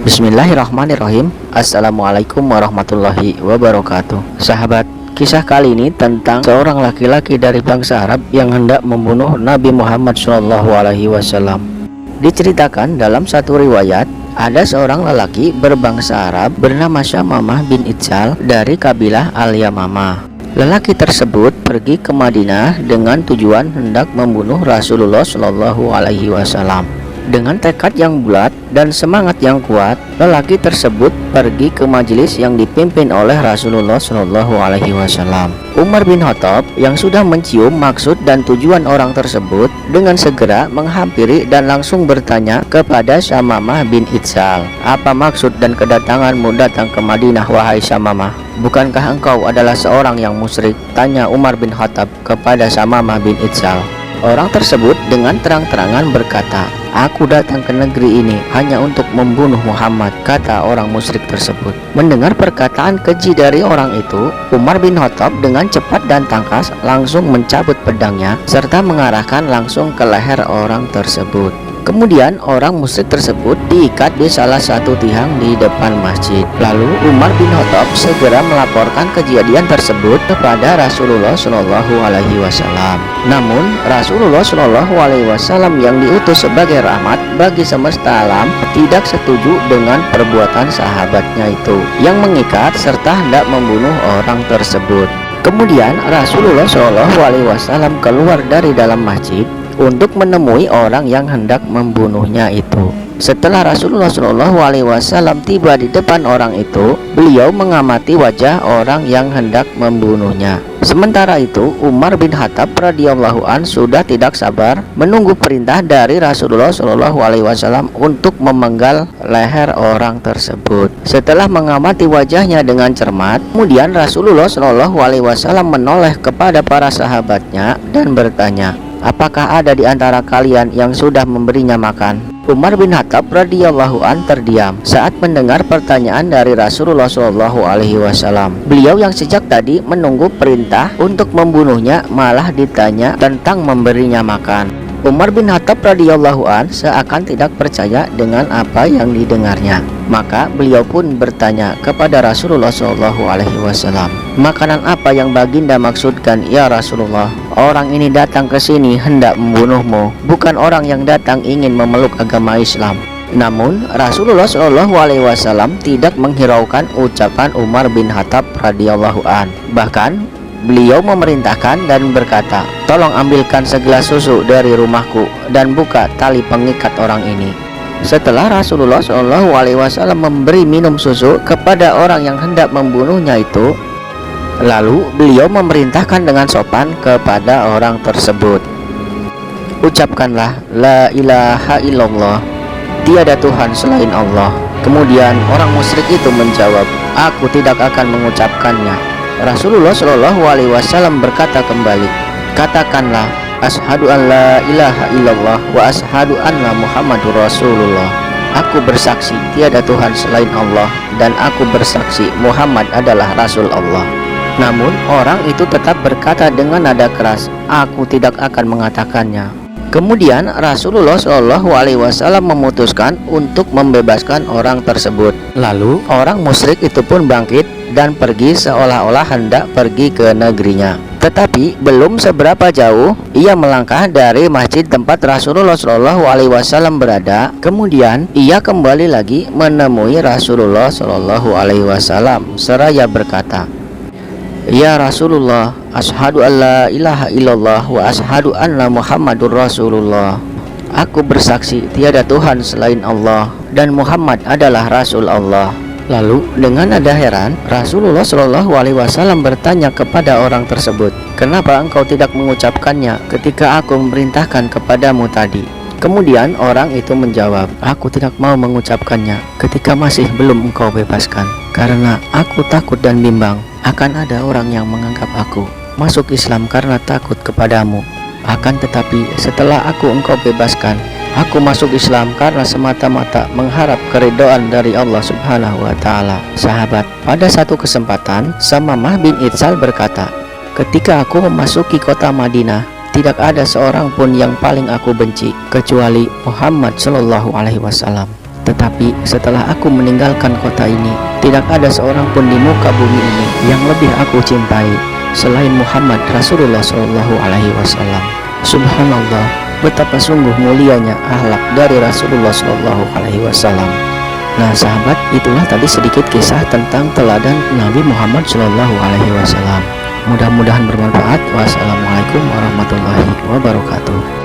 Bismillahirrahmanirrahim. Assalamualaikum warahmatullahi wabarakatuh. Sahabat, kisah kali ini tentang seorang laki-laki dari bangsa Arab yang hendak membunuh Nabi Muhammad SAW. Diceritakan dalam satu riwayat, ada seorang lelaki berbangsa Arab bernama Syamamah bin Itzal dari kabilah Al-Yamamah. Lelaki tersebut pergi ke Madinah dengan tujuan hendak membunuh Rasulullah SAW. Dengan tekad yang bulat dan semangat yang kuat, lelaki tersebut pergi ke majelis yang dipimpin oleh Rasulullah SAW. Umar bin Khattab yang sudah mencium maksud dan tujuan orang tersebut dengan segera menghampiri dan langsung bertanya kepada Syamamah bin Itzal, "Apa maksud dan kedatanganmu datang ke Madinah, wahai Syamamah? Bukankah engkau adalah seorang yang musyrik?" tanya Umar bin Khattab kepada Syamamah bin Itzal. Orang tersebut dengan terang-terangan berkata, "Aku datang ke negeri ini hanya untuk membunuh Muhammad," kata orang musyrik tersebut. Mendengar perkataan keji dari orang itu, Umar bin Khattab dengan cepat dan tangkas langsung mencabut pedangnya serta mengarahkan langsung ke leher orang tersebut. Kemudian orang musyrik tersebut diikat di salah satu tiang di depan masjid. Lalu Umar bin Khattab segera melaporkan kejadian tersebut kepada Rasulullah SAW. Namun Rasulullah SAW yang diutus sebagai rahmat bagi semesta alam tidak setuju dengan perbuatan sahabatnya itu yang mengikat serta hendak membunuh orang tersebut. Kemudian Rasulullah SAW keluar dari dalam masjid untuk menemui orang yang hendak membunuhnya itu. Setelah Rasulullah SAW tiba di depan orang itu, beliau mengamati wajah orang yang hendak membunuhnya. Sementara itu, Umar bin Khattab radhiyallahu an sudah tidak sabar menunggu perintah dari Rasulullah SAW untuk memenggal leher orang tersebut. Setelah mengamati wajahnya dengan cermat, kemudian Rasulullah SAW menoleh kepada para sahabatnya dan bertanya, "Apakah ada di antara kalian yang sudah memberinya makan?" Umar bin Khattab radhiyallahu an terdiam saat mendengar pertanyaan dari Rasulullah SAW. Beliau yang sejak tadi menunggu perintah untuk membunuhnya malah ditanya tentang memberinya makan. Umar bin Khattab radhiyallahu an seakan tidak percaya dengan apa yang didengarnya. Maka beliau pun bertanya kepada Rasulullah SAW, "Makanan apa yang baginda maksudkan, ya Rasulullah? Orang ini datang ke sini hendak membunuhmu, bukan orang yang datang ingin memeluk agama Islam." Namun Rasulullah SAW tidak menghiraukan ucapan Umar bin Khattab radhiyallahu an. Bahkan beliau memerintahkan dan berkata, "Tolong ambilkan segelas susu dari rumahku dan buka tali pengikat orang ini." Setelah Rasulullah SAW memberi minum susu kepada orang yang hendak membunuhnya itu, lalu beliau memerintahkan dengan sopan kepada orang tersebut, "Ucapkanlah la ilaha illallah, tiada Tuhan selain Allah." Kemudian orang musyrik itu menjawab, "Aku tidak akan mengucapkannya." Rasulullah SAW berkata kembali, "Katakanlah, asyhadu an la ilaha illallah wa asyhadu anna Muhammadur Rasulullah. Aku bersaksi tiada Tuhan selain Allah dan aku bersaksi Muhammad adalah Rasul Allah." Namun orang itu tetap berkata dengan nada keras, "Aku tidak akan mengatakannya." Kemudian Rasulullah SAW memutuskan untuk membebaskan orang tersebut. Lalu orang musyrik itu pun bangkit dan pergi seolah-olah hendak pergi ke negerinya. Tetapi belum seberapa jauh ia melangkah dari masjid tempat Rasulullah SAW berada. Kemudian ia kembali lagi menemui Rasulullah SAW seraya berkata, "Ya Rasulullah, asyhadu an la ilaha illallah wa asyhadu anna Muhammadur Rasulullah. Aku bersaksi tiada Tuhan selain Allah dan Muhammad adalah Rasul Allah." Lalu dengan nada heran Rasulullah SAW bertanya kepada orang tersebut, "Kenapa engkau tidak mengucapkannya ketika aku memerintahkan kepadamu tadi?" Kemudian orang itu menjawab, "Aku tidak mau mengucapkannya ketika masih belum engkau bebaskan, karena aku takut dan bimbang akan ada orang yang menganggap aku masuk Islam karena takut kepadamu. Akan tetapi setelah engkau bebaskan, aku masuk Islam karena semata-mata mengharap keridhaan dari Allah Subhanahu wa Ta'ala." Sahabat, pada satu kesempatan Syamamah bin Itzal berkata, "Ketika aku memasuki kota Madinah, tidak ada seorang pun yang paling aku benci kecuali Muhammad Shallallahu Alaihi Wasallam. Tetapi setelah aku meninggalkan kota ini, tidak ada seorang pun di muka bumi ini yang lebih aku cintai selain Muhammad Rasulullah Shallallahu Alaihi Wasallam. Subhanallah, betapa sungguh mulianya akhlak dari Rasulullah Shallallahu Alaihi Wasallam. Nah sahabat, itulah tadi sedikit kisah tentang teladan Nabi Muhammad Shallallahu Alaihi Wasallam. Mudah-mudahan bermanfaat. Wassalamualaikum warahmatullahi wabarakatuh.